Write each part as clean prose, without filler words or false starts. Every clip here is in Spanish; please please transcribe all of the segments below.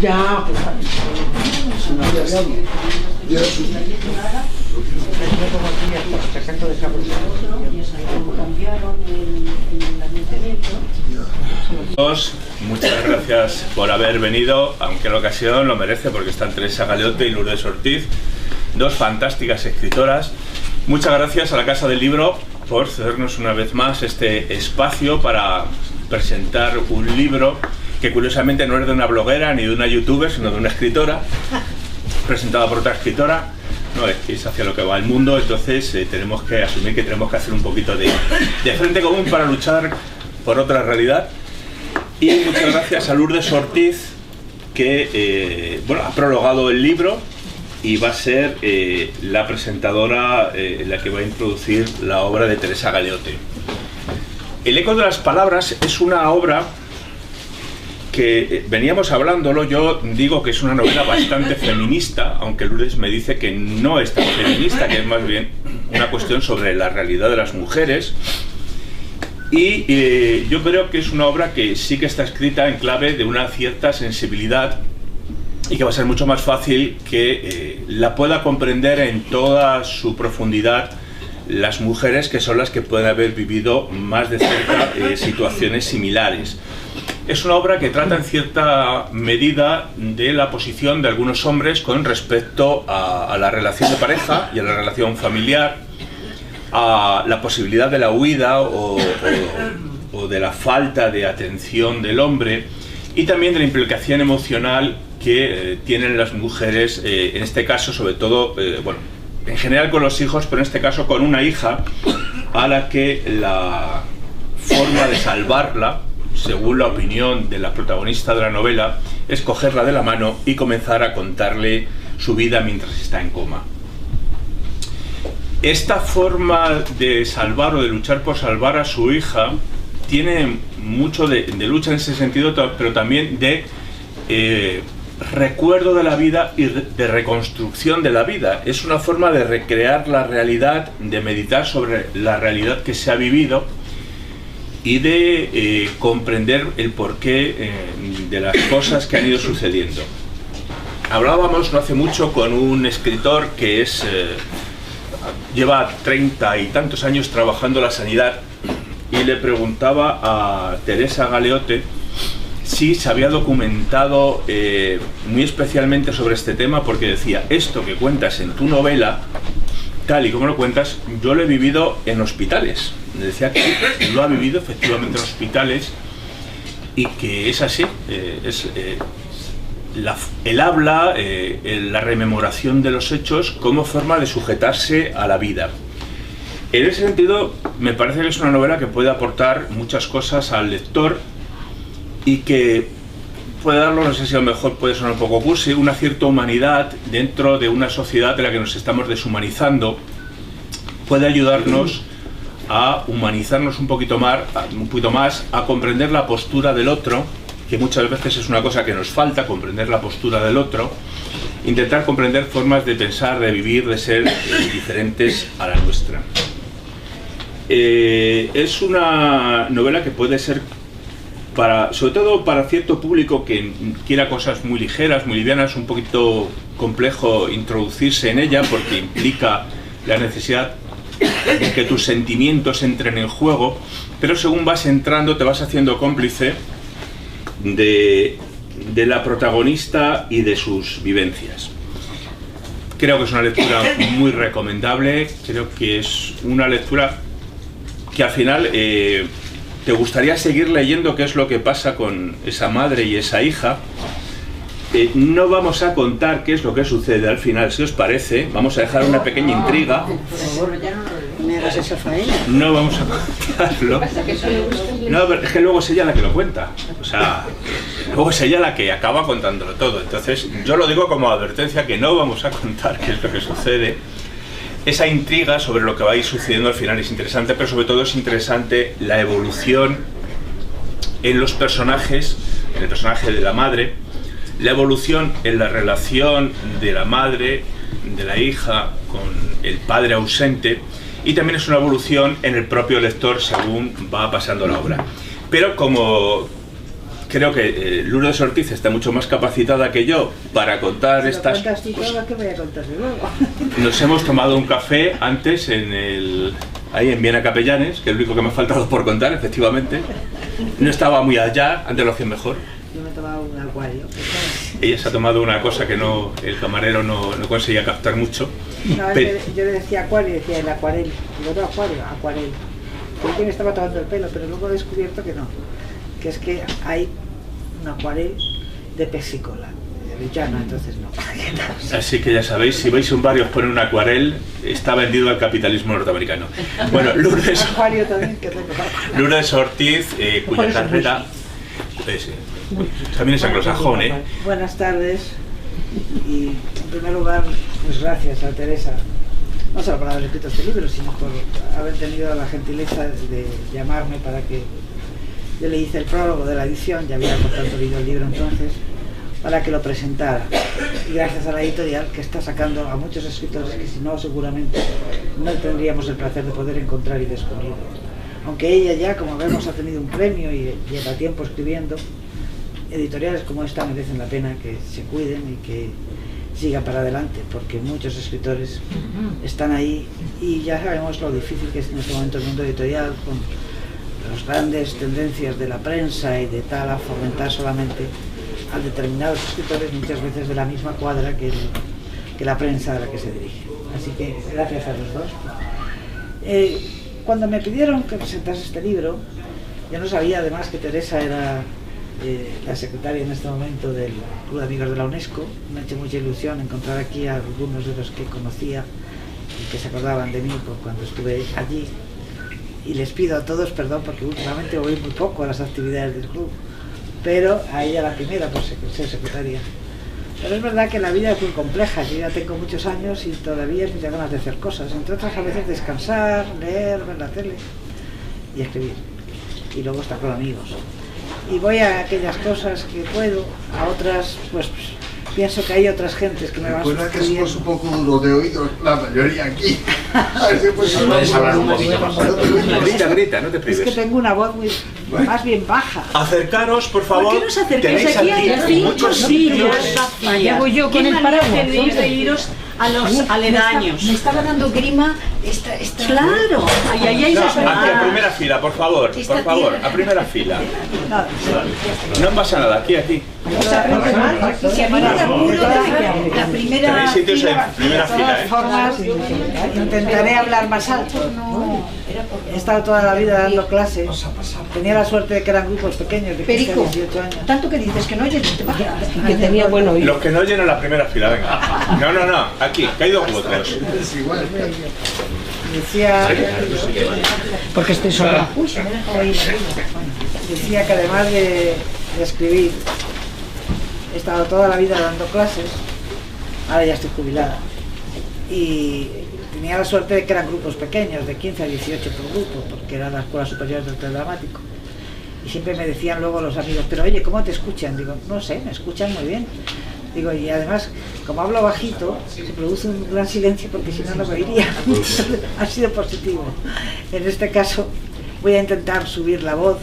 Ya, pues muchas gracias por haber venido, aunque la ocasión lo merece porque están Teresa Galeote y Lourdes Ortiz, dos fantásticas escritoras. Muchas gracias a la Casa del Libro por cedernos una vez más este espacio para presentar un libro que curiosamente no es de una bloguera ni de una youtuber, sino de una escritora, presentada por otra escritora. No, es hacia lo que va el mundo, entonces tenemos que asumir que tenemos que hacer un poquito de frente común para luchar por otra realidad. Y muchas gracias a Lourdes Ortiz, que bueno, ha prologado el libro y va a ser la presentadora la que va a introducir la obra de Teresa Galeote. El eco de las palabras es una obra que veníamos hablándolo. Yo digo que es una novela bastante feminista, aunque Lourdes me dice que no es tan feminista, que es más bien una cuestión sobre la realidad de las mujeres. Y yo creo que es una obra que sí que está escrita en clave de una cierta sensibilidad y que va a ser mucho más fácil que la pueda comprender en toda su profundidad las mujeres que son las que pueden haber vivido más de cerca situaciones similares. Es una obra que trata en cierta medida de la posición de algunos hombres con respecto a la relación de pareja y a la relación familiar, a la posibilidad de la huida o de la falta de atención del hombre, y también de la implicación emocional que tienen las mujeres, en este caso sobre todo, bueno, en general con los hijos, pero en este caso con una hija a la que la forma de salvarla, según la opinión de la protagonista de la novela, es cogerla de la mano y comenzar a contarle su vida mientras está en coma. Esta forma de salvar o de luchar por salvar a su hija tiene mucho de lucha en ese sentido, pero también de recuerdo de la vida y de reconstrucción de la vida. Es una forma de recrear la realidad, de meditar sobre la realidad que se ha vivido y de comprender el porqué de las cosas que han ido sucediendo. Hablábamos no hace mucho con un escritor que lleva 30 y tantos años trabajando la sanidad, y le preguntaba a Teresa Galeote si se había documentado muy especialmente sobre este tema, porque decía: esto que cuentas en tu novela, tal y como lo cuentas, yo lo he vivido en hospitales. Me decía que lo ha vivido efectivamente en hospitales y que es así. El habla, la rememoración de los hechos como forma de sujetarse a la vida. En ese sentido, me parece que es una novela que puede aportar muchas cosas al lector y que puede darlo, no sé si a lo mejor puede sonar un poco cursi, una cierta humanidad dentro de una sociedad en la que nos estamos deshumanizando. Puede ayudarnos a humanizarnos un poquito más, a comprender la postura del otro, que muchas veces es una cosa que nos falta, comprender la postura del otro, intentar comprender formas de pensar, de vivir, de ser diferentes a la nuestra. Es una novela que puede ser, sobre todo para cierto público que quiera cosas muy ligeras, muy livianas. Un poquito complejo introducirse en ella porque implica la necesidad de que tus sentimientos entren en juego, pero según vas entrando te vas haciendo cómplice de la protagonista y de sus vivencias. Creo que es una lectura muy recomendable. Creo que es una lectura que al final te gustaría seguir leyendo qué es lo que pasa con esa madre y esa hija. No vamos a contar qué es lo que sucede al final, si os parece. Vamos a dejar una pequeña intriga. por favor, ya no me hagas esa faena. No vamos a contarlo. No, pero es que luego es ella la que lo cuenta. O sea, luego es ella la que acaba contándolo todo. Entonces, yo lo digo como advertencia, que no vamos a contar qué es lo que sucede. Esa intriga sobre lo que va a ir sucediendo al final es interesante, pero sobre todo es interesante la evolución en los personajes, en el personaje de la madre, la evolución en la relación de la madre, de la hija con el padre ausente, y también es una evolución en el propio lector según va pasando la obra. Pero como creo que Lourdes Ortiz está mucho más capacitada que yo para contar estas cosas. ¿Qué voy a contar luego? Nos hemos tomado un café antes ahí en Viena Capellanes, que es lo único que me ha faltado por contar, efectivamente. No estaba muy allá, antes lo hacía mejor. Yo me he tomado un acuario. Ella se ha tomado una cosa que el camarero no conseguía captar mucho. No, yo le decía acuario y decía el acuarel. Digo, no, acuario, acuarel. Creí que me estaba tomando el pelo, pero luego he descubierto que no. Que es que hay un acuarel de pesicola. Ya no, entonces no. Así que ya sabéis, si vais a un bar y os ponen un acuarel, está vendido al capitalismo norteamericano. Bueno, Lourdes Ortiz, cuya carrera también es anglosajón, ¿eh? Buenas tardes, y en primer lugar, pues gracias a Teresa, no solo por haber escrito este libro, sino por haber tenido la gentileza de llamarme para que yo le hice el prólogo de la edición, ya había por tanto leído el libro entonces, para que lo presentara. Y gracias a la editorial que está sacando a muchos escritores que si no seguramente no tendríamos el placer de poder encontrar y descubrir. Aunque ella ya, como vemos, ha tenido un premio y lleva tiempo escribiendo, editoriales como esta merecen la pena que se cuiden y que siga para adelante, porque muchos escritores están ahí y ya sabemos lo difícil que es en este momento el mundo editorial, con las grandes tendencias de la prensa y de tal a fomentar solamente a determinados escritores, muchas veces de la misma cuadra que la prensa a la que se dirige. Así que gracias a los dos. Cuando me pidieron que presentase este libro, yo no sabía además que Teresa era la secretaria en este momento del Club de Amigos de la UNESCO. Me ha hecho mucha ilusión encontrar aquí a algunos de los que conocía y que se acordaban de mí cuando estuve allí. Y les pido a todos perdón porque últimamente voy muy poco a las actividades del club, pero a ella la primera por ser secretaria. Pero es verdad que la vida es muy compleja, yo ya tengo muchos años y todavía me ganas de hacer cosas, entre otras a veces descansar, leer, ver la tele y escribir, y luego estar con amigos. Y voy a aquellas cosas que puedo, a otras pues pienso que hay otras gentes que me van sustituyendo. Recuerda que somos un poco duros de oídos, la mayoría aquí. A ver si puedes hablar un poquito más. Grita, no te prives. Es que tengo una voz muy, más bien baja. Acercaros, por favor. ¿Por qué no os acerquéis? Aquí hay muchos sitios vacíos. Llevo yo con el paraguas. De iros a los aledaños. Me estaba dando grima esta... Claro. Ahí hay no, aquí a primera fila, por favor, a primera fila. No pasa nada, aquí. O sea, si a mí me da apuro la primera tenéis sitios en primera fila, De todas formas, intentaré hablar más alto. He estado toda la vida dando clases. Tenía la suerte de que eran grupos pequeños, de 15 a 18 años. Tanto que dices que no oyes, que tenía buen oído. Los que no oyen a la primera fila, venga. No, aquí, que hay dos huecos. Decía... porque estoy sola. Decía que además de escribir, he estado toda la vida dando clases, ahora ya estoy jubilada, y tenía la suerte de que eran grupos pequeños, de 15 a 18 por grupo, porque era la Escuela Superior de Arte Dramático. Y siempre me decían luego los amigos, pero oye, ¿cómo te escuchan? Digo, no sé, me escuchan muy bien. Digo, y además, como hablo bajito, se produce un gran silencio porque si no, no me oiría. Ha sido positivo. En este caso, voy a intentar subir la voz,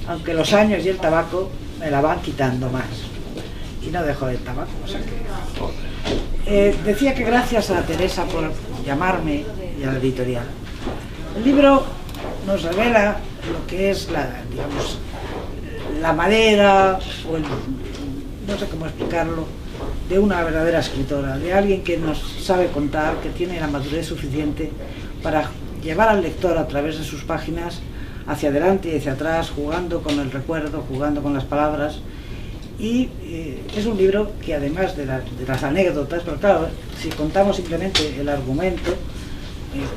aunque los años y el tabaco me la van quitando más. Y no dejo el tabaco, o sea que... decía que gracias a Teresa por llamarme y a la editorial. El libro nos revela lo que es la madera, o no sé cómo explicarlo, de una verdadera escritora, de alguien que nos sabe contar, que tiene la madurez suficiente para llevar al lector a través de sus páginas hacia adelante y hacia atrás, jugando con el recuerdo, jugando con las palabras. Y es un libro que además de las anécdotas, pero claro, si contamos simplemente el argumento,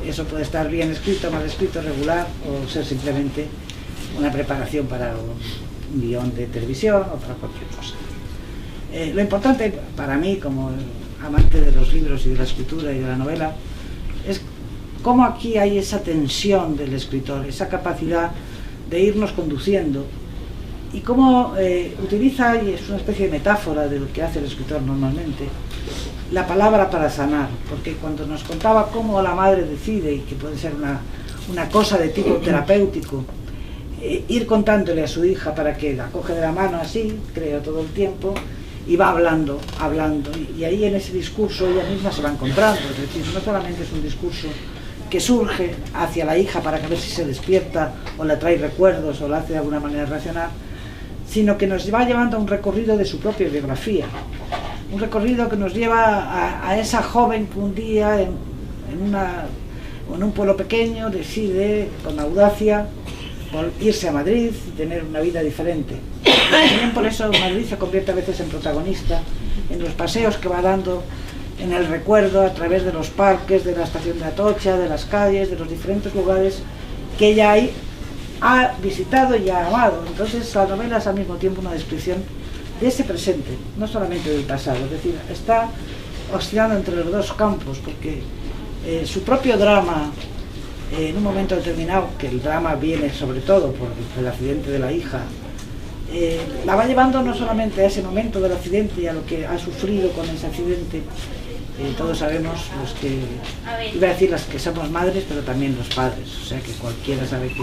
eso puede estar bien escrito, mal escrito, regular, o ser simplemente una preparación para un guión de televisión o para cualquier cosa. Lo importante para mí, como amante de los libros y de la escritura y de la novela, es cómo aquí hay esa tensión del escritor, esa capacidad de irnos conduciendo, y cómo utiliza, y es una especie de metáfora de lo que hace el escritor normalmente, la palabra para sanar, porque cuando nos contaba cómo la madre decide, y que puede ser una cosa de tipo terapéutico, ir contándole a su hija para que la coge de la mano así, creo, todo el tiempo, y va hablando, y ahí en ese discurso ella misma se va encontrando. Es decir, no solamente es un discurso que surge hacia la hija para que a ver si se despierta o le trae recuerdos o la hace de alguna manera racional, sino que nos va llevando a un recorrido de su propia biografía, un recorrido que nos lleva a esa joven que un día en un pueblo pequeño decide con audacia irse a Madrid y tener una vida diferente. Y también por eso Madrid se convierte a veces en protagonista en los paseos que va dando en el recuerdo a través de los parques, de la estación de Atocha, de las calles, de los diferentes lugares que ella ha visitado y ha amado. Entonces la novela es al mismo tiempo una descripción de ese presente, no solamente del pasado. Es decir, está oscilando entre los dos campos, porque su propio drama, en un momento determinado, que el drama viene sobre todo por el accidente de la hija, la va llevando no solamente a ese momento del accidente y a lo que ha sufrido con ese accidente. Todos sabemos, los que, iba a decir las que somos madres, pero también los padres, o sea que cualquiera sabe que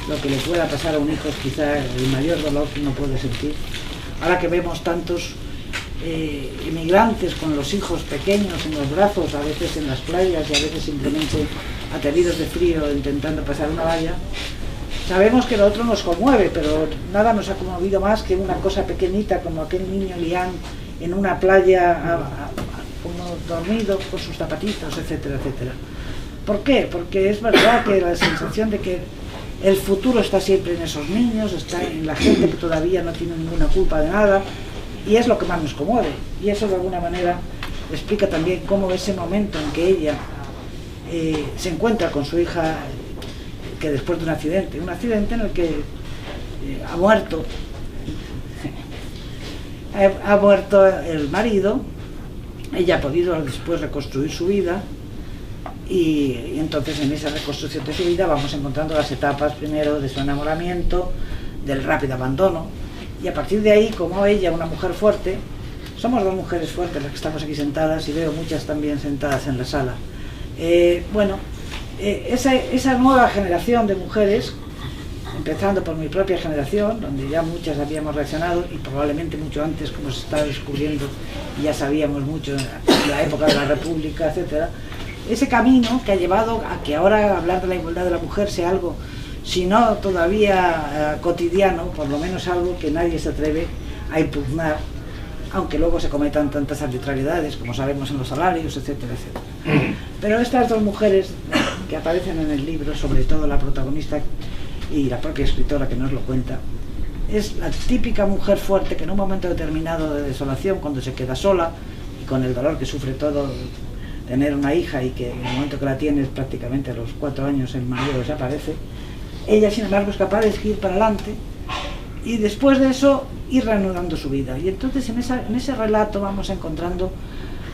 lo que le pueda pasar a un hijo es quizá el mayor dolor que uno puede sentir. Ahora que vemos tantos inmigrantes con los hijos pequeños en los brazos, a veces en las playas y a veces simplemente ateridos de frío intentando pasar una valla, sabemos que lo otro nos conmueve, pero nada nos ha conmovido más que una cosa pequeñita como aquel niño Lián en una playa como dormido con sus zapatitos, etcétera, etcétera. ¿Por qué? Porque es verdad que la sensación de que el futuro está siempre en esos niños, está en la gente que todavía no tiene ninguna culpa de nada, y es lo que más nos conmueve. Y eso de alguna manera explica también cómo ese momento en que ella se encuentra con su hija, que después de un accidente en el que ha muerto el marido, ella ha podido después reconstruir su vida, y entonces en esa reconstrucción de su vida vamos encontrando las etapas primero de su enamoramiento, del rápido abandono, y a partir de ahí, como ella, una mujer fuerte, somos dos mujeres fuertes las que estamos aquí sentadas, y veo muchas también sentadas en la sala. Esa nueva generación de mujeres, empezando por mi propia generación, donde ya muchas habíamos reaccionado, y probablemente mucho antes, como se está descubriendo, y ya sabíamos mucho en la época de la República, etcétera. Ese camino que ha llevado a que ahora hablar de la igualdad de la mujer sea algo, si no todavía cotidiano, por lo menos algo que nadie se atreve a impugnar, aunque luego se cometan tantas arbitrariedades, como sabemos en los salarios, etcétera, etcétera. Pero estas dos mujeres que aparecen en el libro, sobre todo la protagonista y la propia escritora que nos lo cuenta, es la típica mujer fuerte que en un momento determinado de desolación, cuando se queda sola y con el dolor que sufre todo tener una hija, y que en el momento que la tienes prácticamente a los 4 años el marido desaparece, ella sin embargo es capaz de ir para adelante y después de eso ir reanudando su vida. Y entonces en ese relato vamos encontrando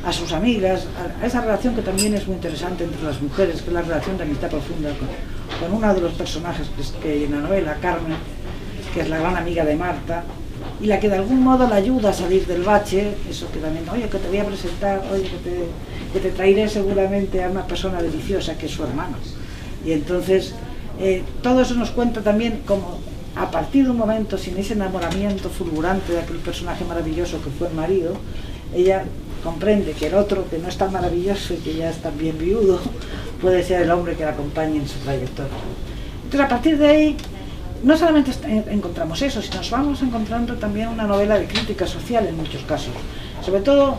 a sus amigas, a esa relación que también es muy interesante entre las mujeres, que es la relación de amistad profunda con uno de los personajes que en la novela, Carmen, que es la gran amiga de Marta, y la que de algún modo la ayuda a salir del bache, eso que también, oye, que te voy a presentar, oye, que te traeré seguramente a una persona deliciosa que es su hermano. Y entonces todo eso nos cuenta también como a partir de un momento, sin ese enamoramiento fulgurante de aquel personaje maravilloso que fue el marido, ella comprende que el otro, que no es tan maravilloso y que ya es también viudo, puede ser el hombre que la acompañe en su trayectoria. Entonces a partir de ahí no solamente encontramos eso, sino nos vamos encontrando también una novela de crítica social en muchos casos, sobre todo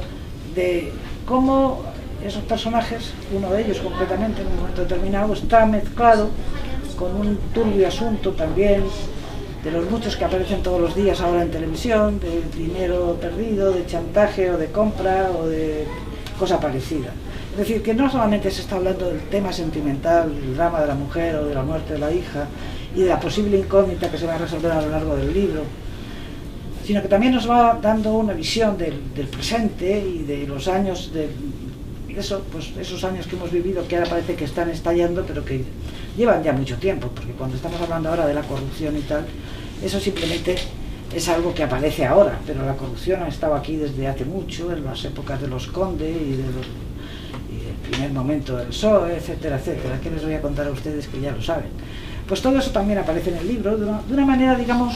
de cómo esos personajes, uno de ellos concretamente en un momento determinado, está mezclado con un turbio asunto también de los muchos que aparecen todos los días ahora en televisión, de dinero perdido, de chantaje o de compra o de cosa parecida. Es decir, que no solamente se está hablando del tema sentimental, del drama de la mujer o de la muerte de la hija y de la posible incógnita que se va a resolver a lo largo del libro, sino que también nos va dando una visión del presente y de los años esos años que hemos vivido, que ahora parece que están estallando, pero que llevan ya mucho tiempo, porque cuando estamos hablando ahora de la corrupción y tal, eso simplemente es algo que aparece ahora, pero la corrupción ha estado aquí desde hace mucho, en las épocas de los Conde y el primer momento del PSOE, etcétera, etcétera, que les voy a contar a ustedes que ya lo saben. pues todo eso también aparece en el libro, de una manera, digamos,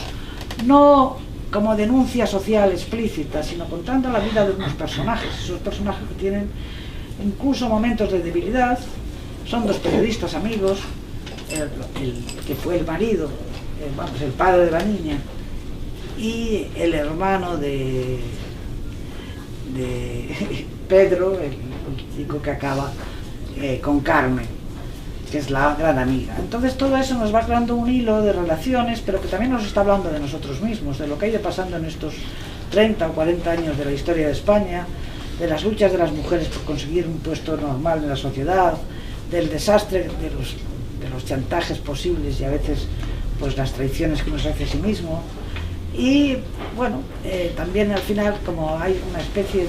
no como denuncia social explícita, sino contando la vida de unos personajes, esos personajes que tienen incluso momentos de debilidad. Son dos periodistas amigos, el que fue el marido, vamos, el padre de la niña, y el hermano de Pedro, el chico que acaba con Carmen, que es la gran amiga. Entonces todo eso nos va creando un hilo de relaciones, pero que también nos está hablando de nosotros mismos, de lo que ha ido pasando en estos 30 o 40 años de la historia de España, de las luchas de las mujeres por conseguir un puesto normal en la sociedad, del desastre de los chantajes posibles y a veces pues las traiciones que uno se hace a sí mismo. Y bueno, también al final, como hay una especie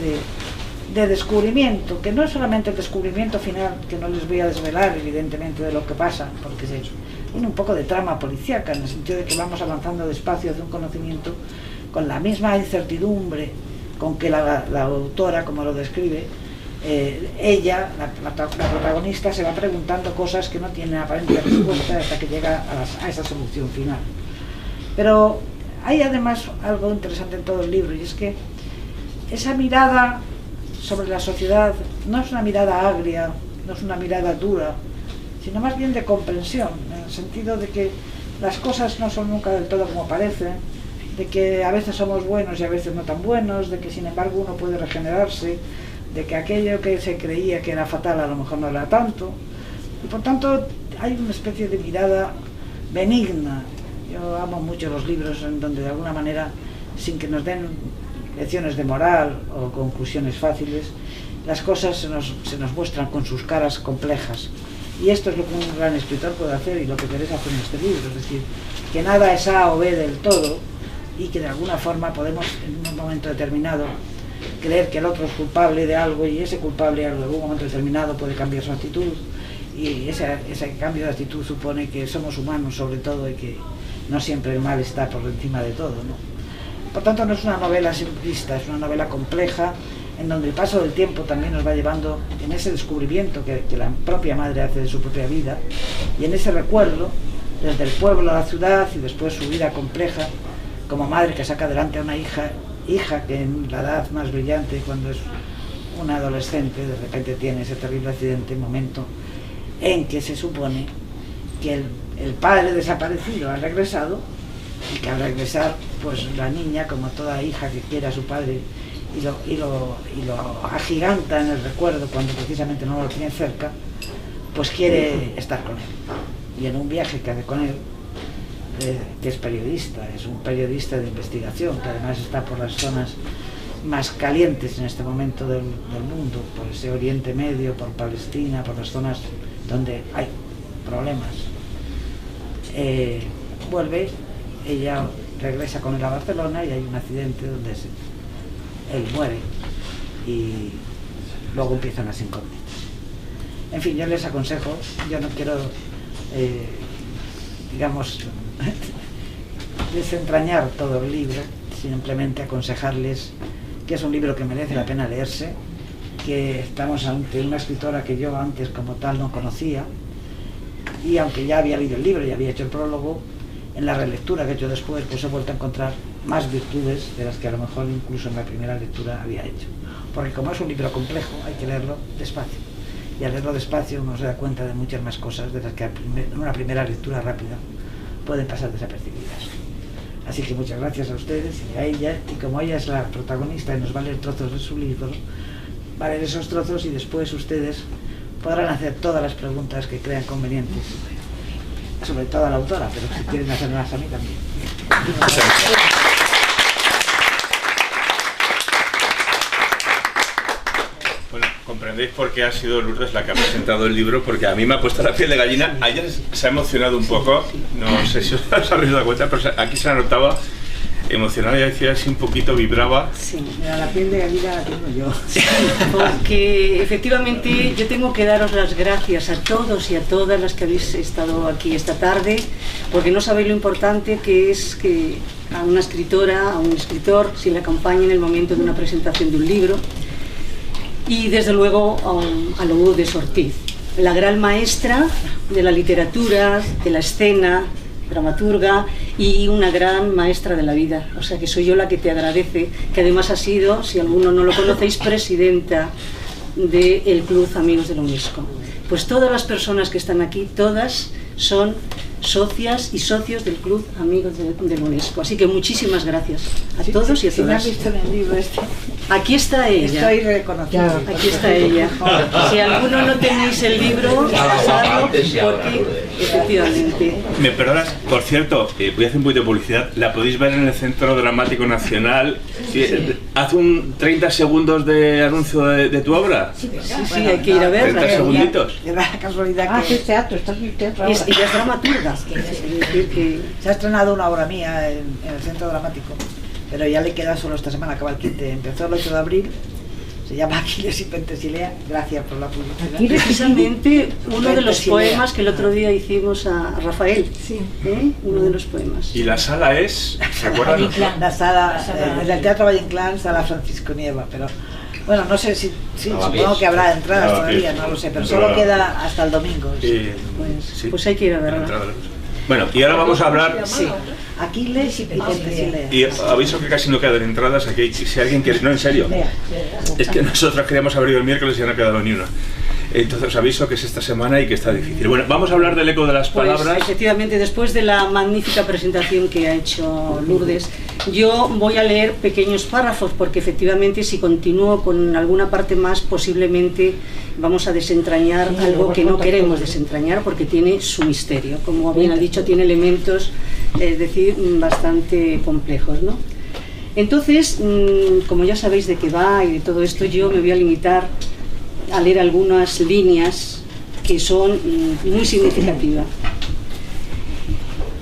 de descubrimiento, que no es solamente el descubrimiento final, que no les voy a desvelar evidentemente de lo que pasa, porque tiene un poco de trama policíaca, en el sentido de que vamos avanzando despacio hacia un conocimiento con la misma incertidumbre con que la autora, como lo describe, ella, la protagonista, se va preguntando cosas que no tienen aparente respuesta hasta que llega a esa solución final. Pero hay además algo interesante en todo el libro, y es que esa mirada sobre la sociedad no es una mirada agria, no es una mirada dura, sino más bien de comprensión, en el sentido de que las cosas no son nunca del todo como parecen, de que a veces somos buenos y a veces no tan buenos, de que sin embargo uno puede regenerarse, de que aquello que se creía que era fatal a lo mejor no era tanto, y por tanto hay una especie de mirada benigna. Yo amo mucho los libros en donde de alguna manera, sin que nos den lecciones de moral o conclusiones fáciles, las cosas se nos muestran con sus caras complejas, y esto es lo que un gran escritor puede hacer y lo que Teresa hace en este libro, es decir, que nada es A o B del todo, y que de alguna forma podemos en un momento determinado creer que el otro es culpable de algo, y ese culpable en algún momento determinado puede cambiar su actitud, y ese cambio de actitud supone que somos humanos sobre todo, y que no siempre el mal está por encima de todo, ¿no? Por tanto no es una novela simplista, es una novela compleja, en donde el paso del tiempo también nos va llevando en ese descubrimiento que la propia madre hace de su propia vida, y en ese recuerdo desde el pueblo a la ciudad, y después su vida compleja como madre que saca adelante a una hija que en la edad más brillante, cuando es una adolescente, de repente tiene ese terrible accidente, momento en que se supone que el padre desaparecido ha regresado, y que al regresar pues la niña, como toda hija que quiere a su padre y lo agiganta en el recuerdo cuando precisamente no lo tiene cerca, pues quiere estar con él. Y en un viaje que hace con él, que es periodista, es un periodista de investigación, que además está por las zonas más calientes en este momento del mundo, por ese Oriente Medio, por Palestina, por las zonas donde hay problemas. Vuelve, ella regresa con él a Barcelona y hay un accidente donde él muere, y luego empiezan las incógnitas. En fin, yo les aconsejo, yo no quiero, digamos, desentrañar todo el libro, simplemente aconsejarles que es un libro que merece la pena leerse, que estamos ante una escritora que yo antes como tal no conocía, y aunque ya había leído el libro y había hecho el prólogo, en la relectura que he hecho después pues he vuelto a encontrar más virtudes de las que a lo mejor incluso en la primera lectura había hecho, porque como es un libro complejo hay que leerlo despacio, y al leerlo despacio uno se da cuenta de muchas más cosas de las que en una primera lectura rápida pueden pasar desapercibidas. Así que muchas gracias a ustedes y a ella, y como ella es la protagonista y nos va a leer trozos de su libro, va a leer esos trozos y después ustedes podrán hacer todas las preguntas que crean convenientes, sobre todo a la autora, pero si quieren hacerlas a mí también. Bueno, comprendéis por qué ha sido Lourdes la que ha presentado el libro, porque a mí me ha puesto la piel de gallina. A ella se ha emocionado un poco, no sé si os habéis dado cuenta, pero aquí se la notaba emocionada, y decía así un poquito, vibraba. Sí, mira, la piel de gallina la tengo yo. Porque efectivamente yo tengo que daros las gracias a todos y a todas las que habéis estado aquí esta tarde, porque no sabéis lo importante que es que a una escritora, a un escritor, se le acompañe en el momento de una presentación de un libro, y desde luego a Lourdes Ortiz, la gran maestra de la literatura, de la escena, dramaturga y una gran maestra de la vida. O sea que soy yo la que te agradece, que además ha sido, si alguno no lo conocéis, presidenta del Club Amigos de la UNESCO. Pues todas las personas que están aquí, todas son socias y socios del Club Amigos de la UNESCO. Así que muchísimas gracias a todos y a Si me has todas. visto en el libro este, Aquí está ella. estoy reconocida. Aquí está ella. Si alguno no tenéis el libro, pasadlo, porque efectivamente. Me perdonas, por cierto, voy a hacer un poquito de publicidad. La podéis ver en el Centro Dramático Nacional. Haz un 30 segundos de anuncio de tu obra. Sí, hay que ir a verla. 30 segunditos. De la casualidad Ah, que es teatro, estás en teatro ahora. Ella es dramaturga. Es decir, que se ha estrenado una obra mía en el Centro Dramático, pero ya le queda solo esta semana, acaba el 15. Empezó el 8 de abril, se llama Aquiles y Pentesilea. Gracias por la publicidad. precisamente uno de los Pentesilea. poemas que el otro día hicimos a Rafael. Sí. Uno de los poemas. Y la sala es, ¿se acuerdan? Valle Inclán. La sala, en el Teatro Valle Inclán, sala Francisco Nieva, pero bueno, no sé si supongo que habrá entradas todavía, no lo sé, pero solo queda hasta el domingo. Sí. Pues hay que ir a La verla. entrada de los- Bueno, y ahora vamos a hablar. Sí, Aquiles y Pentesilea. Y aviso que casi no quedan entradas aquí. Si alguien quiere. No, en serio. Es que nosotros queríamos haber ido el miércoles y ya no ha quedado ni una. Entonces os aviso que es esta semana y que está difícil. Bueno, vamos a hablar del eco de las Pues palabras. efectivamente, después de la magnífica presentación que ha hecho Lourdes, yo voy a leer pequeños párrafos porque efectivamente si continúo con alguna parte más posiblemente vamos a desentrañar algo que no queremos desentrañar porque tiene su misterio. Como bien ha dicho, tiene elementos, es decir, bastante complejos, ¿no? Entonces, como ya sabéis de qué va y de todo esto, yo me voy a limitar a leer algunas líneas que son muy significativas.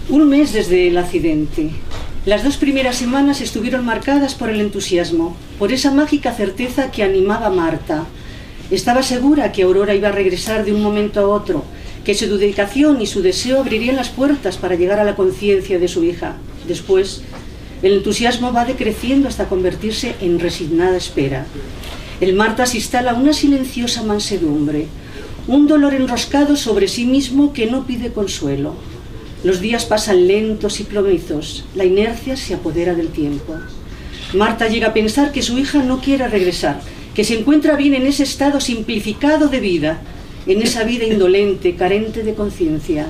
Un mes desde el accidente. Las 2 primeras semanas estuvieron marcadas por el entusiasmo, por esa mágica certeza que animaba a Marta. Estaba segura que Aurora iba a regresar de un momento a otro, que su dedicación y su deseo abrirían las puertas para llegar a la conciencia de su hija. Después, el entusiasmo va decreciendo hasta convertirse en resignada espera. En Marta se instala una silenciosa mansedumbre, un dolor enroscado sobre sí mismo que no pide consuelo. Los días pasan lentos y plomizos, la inercia se apodera del tiempo. Marta llega a pensar que su hija no quiere regresar, que se encuentra bien en ese estado simplificado de vida, en esa vida indolente, carente de conciencia.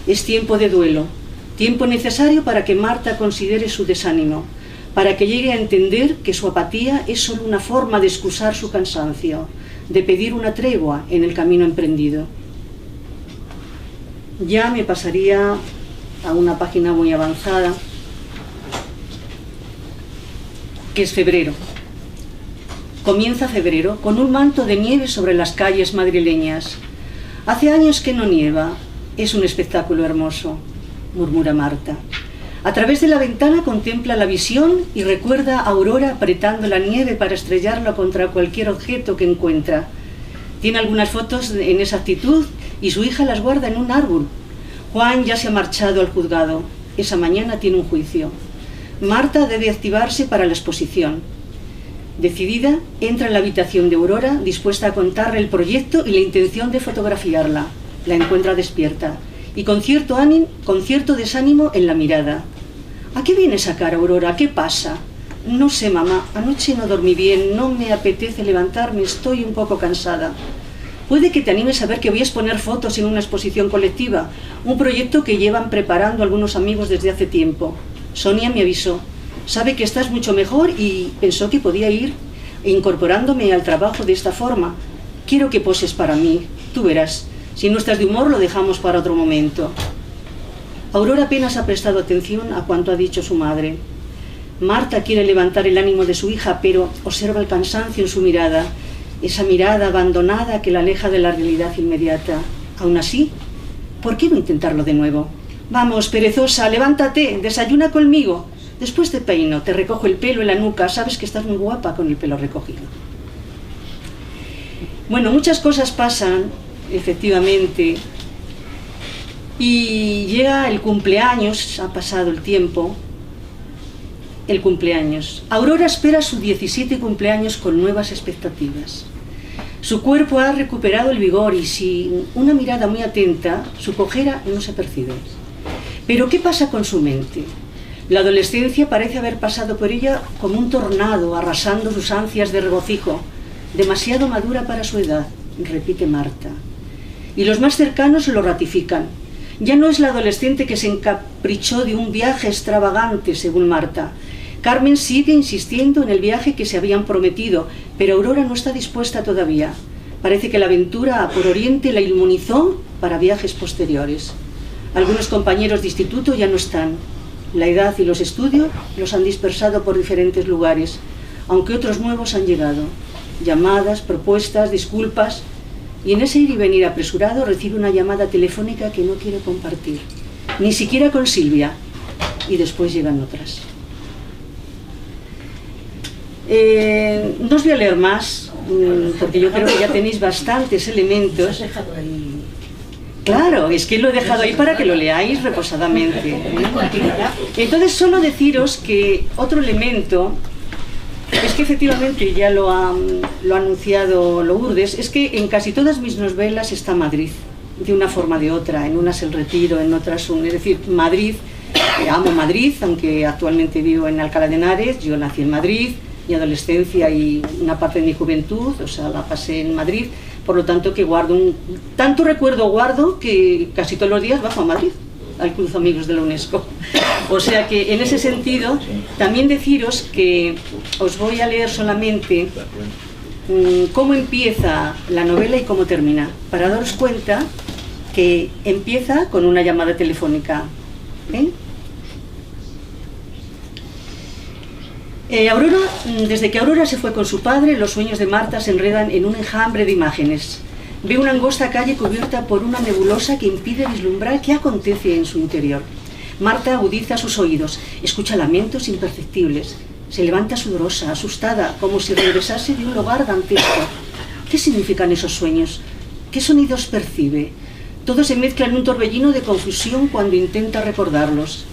Es tiempo de duelo, tiempo necesario para que Marta considere su desánimo, para que llegue a entender que su apatía es solo una forma de excusar su cansancio, de pedir una tregua en el camino emprendido. Ya me pasaría a una página muy avanzada, que es febrero. Comienza febrero con un manto de nieve sobre las calles madrileñas. Hace años que no nieva, es un espectáculo hermoso, murmura Marta. A través de la ventana contempla la visión y recuerda a Aurora apretando la nieve para estrellarla contra cualquier objeto que encuentra. Tiene algunas fotos en esa actitud y su hija las guarda en un árbol. Juan ya se ha marchado al juzgado. Esa mañana tiene un juicio. Marta debe activarse para la exposición. Decidida, entra en la habitación de Aurora, dispuesta a contarle el proyecto y la intención de fotografiarla. La encuentra despierta y con cierto desánimo en la mirada. ¿A qué viene esa cara, Aurora? ¿Qué pasa? No sé, mamá, anoche no dormí bien, no me apetece levantarme, estoy un poco cansada. Puede que te animes a ver que voy a exponer fotos en una exposición colectiva, un proyecto que llevan preparando algunos amigos desde hace tiempo. Sonia me avisó, sabe que estás mucho mejor y pensó que podía ir incorporándome al trabajo de esta forma. Quiero que poses para mí, tú verás. Si no estás de humor, lo dejamos para otro momento. Aurora apenas ha prestado atención a cuanto ha dicho su madre. Marta quiere levantar el ánimo de su hija, pero observa el cansancio en su mirada, esa mirada abandonada que la aleja de la realidad inmediata. Aún así, ¿por qué no intentarlo de nuevo? Vamos, perezosa, levántate, desayuna conmigo. Después te peino, te recojo el pelo en la nuca, sabes que estás muy guapa con el pelo recogido. Bueno, muchas cosas pasan, efectivamente, y llega el cumpleaños, ha pasado el tiempo, el cumpleaños. Aurora espera su 17 cumpleaños con nuevas expectativas. Su cuerpo ha recuperado el vigor y sin una mirada muy atenta, su cojera no se percibe. Pero ¿qué pasa con su mente? La adolescencia parece haber pasado por ella como un tornado, arrasando sus ansias de regocijo. Demasiado madura para su edad, repite Marta. Y los más cercanos lo ratifican. Ya no es la adolescente que se encaprichó de un viaje extravagante, según Marta. Carmen sigue insistiendo en el viaje que se habían prometido, pero Aurora no está dispuesta todavía. Parece que la aventura por Oriente la inmunizó para viajes posteriores. Algunos compañeros de instituto ya no están. La edad y los estudios los han dispersado por diferentes lugares, aunque otros nuevos han llegado. Llamadas, propuestas, disculpas, y en ese ir y venir apresurado recibe una llamada telefónica que no quiere compartir, ni siquiera con Silvia, y después llegan otras. No os voy a leer más, porque yo creo que ya tenéis bastantes elementos. Claro, es que lo he dejado ahí para que lo leáis reposadamente. Entonces, solo deciros que otro elemento es que efectivamente ya lo ha anunciado Lourdes, es que en casi todas mis novelas está Madrid, de una forma o de otra, en unas El Retiro, en otras es decir, Madrid, amo Madrid, aunque actualmente vivo en Alcalá de Henares. Yo nací en Madrid, mi adolescencia y una parte de mi juventud, o sea, la pasé en Madrid, por lo tanto que tanto recuerdo guardo que casi todos los días bajo a Madrid, al Club Amigos de la UNESCO. O sea que en ese sentido, también deciros que os voy a leer solamente cómo empieza la novela y cómo termina, para daros cuenta que empieza con una llamada telefónica. Desde que Aurora se fue con su padre, los sueños de Marta se enredan en un enjambre de imágenes. Ve una angosta calle cubierta por una nebulosa que impide vislumbrar qué acontece en su interior. Marta agudiza sus oídos, escucha lamentos imperceptibles. Se levanta sudorosa, asustada, como si regresase de un lugar dantesco. ¿Qué significan esos sueños? ¿Qué sonidos percibe? Todo se mezcla en un torbellino de confusión cuando intenta recordarlos.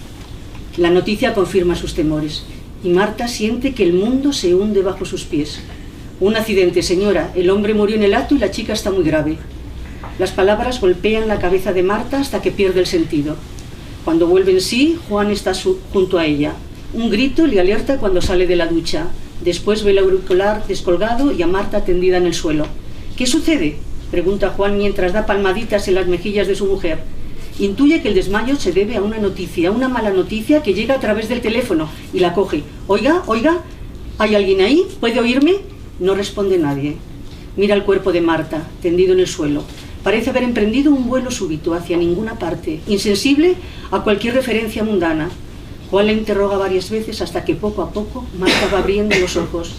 La noticia confirma sus temores y Marta siente que el mundo se hunde bajo sus pies. Un accidente, señora. El hombre murió en el acto y la chica está muy grave. Las palabras golpean la cabeza de Marta hasta que pierde el sentido. Cuando vuelve en sí, Juan está junto a ella. Un grito le alerta cuando sale de la ducha. Después ve el auricular descolgado y a Marta tendida en el suelo. ¿Qué sucede?, pregunta Juan mientras da palmaditas en las mejillas de su mujer. Intuye que el desmayo se debe a una noticia, una mala noticia que llega a través del teléfono y la coge. Oiga, ¿hay alguien ahí? ¿Puede oírme? No responde nadie. Mira el cuerpo de Marta, tendido en el suelo. Parece haber emprendido un vuelo súbito hacia ninguna parte, insensible a cualquier referencia mundana. Juan la interroga varias veces hasta que poco a poco Marta va abriendo los ojos.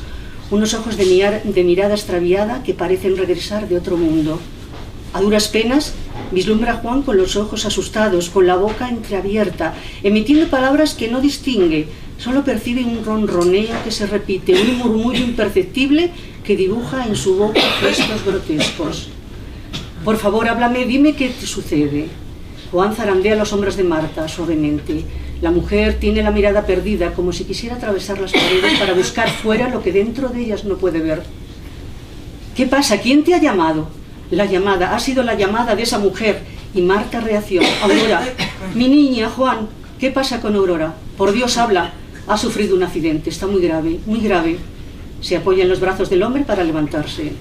Unos ojos de mirada extraviada que parecen regresar de otro mundo. A duras penas vislumbra a Juan con los ojos asustados, con la boca entreabierta, emitiendo palabras que no distingue. Solo percibe un ronroneo que se repite, un murmullo imperceptible que dibuja en su boca gestos grotescos. Por favor, háblame, dime qué te sucede. Juan zarandea los hombros de Marta suavemente. La mujer tiene la mirada perdida, como si quisiera atravesar las paredes para buscar fuera lo que dentro de ellas no puede ver. ¿Qué pasa? ¿Quién te ha llamado? La llamada, ha sido la llamada de esa mujer. Y Marta reacciona. Aurora, mi niña, Juan, ¿qué pasa con Aurora? Por Dios, habla. Ha sufrido un accidente, está muy grave, muy grave. Se apoya en los brazos del hombre para levantarse.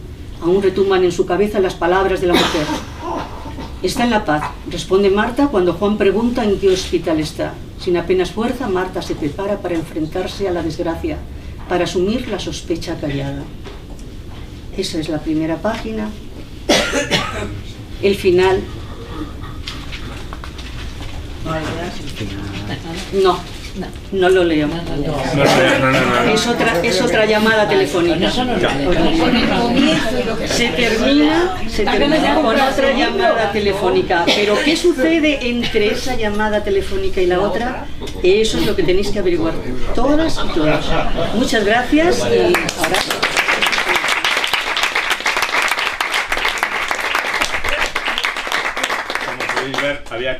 Aún retumban en su cabeza las palabras de la mujer. Está en La Paz, responde Marta cuando Juan pregunta en qué hospital está. Sin apenas fuerza, Marta se prepara para enfrentarse a la desgracia, para asumir la sospecha callada. Esa es la primera página. El final. No lo leo. Es otra llamada telefónica. Se termina con otra llamada telefónica. Pero ¿qué sucede entre esa llamada telefónica y la otra? Eso es lo que tenéis que averiguar todas y todos. Muchas gracias y ahora... Como podéis ver, había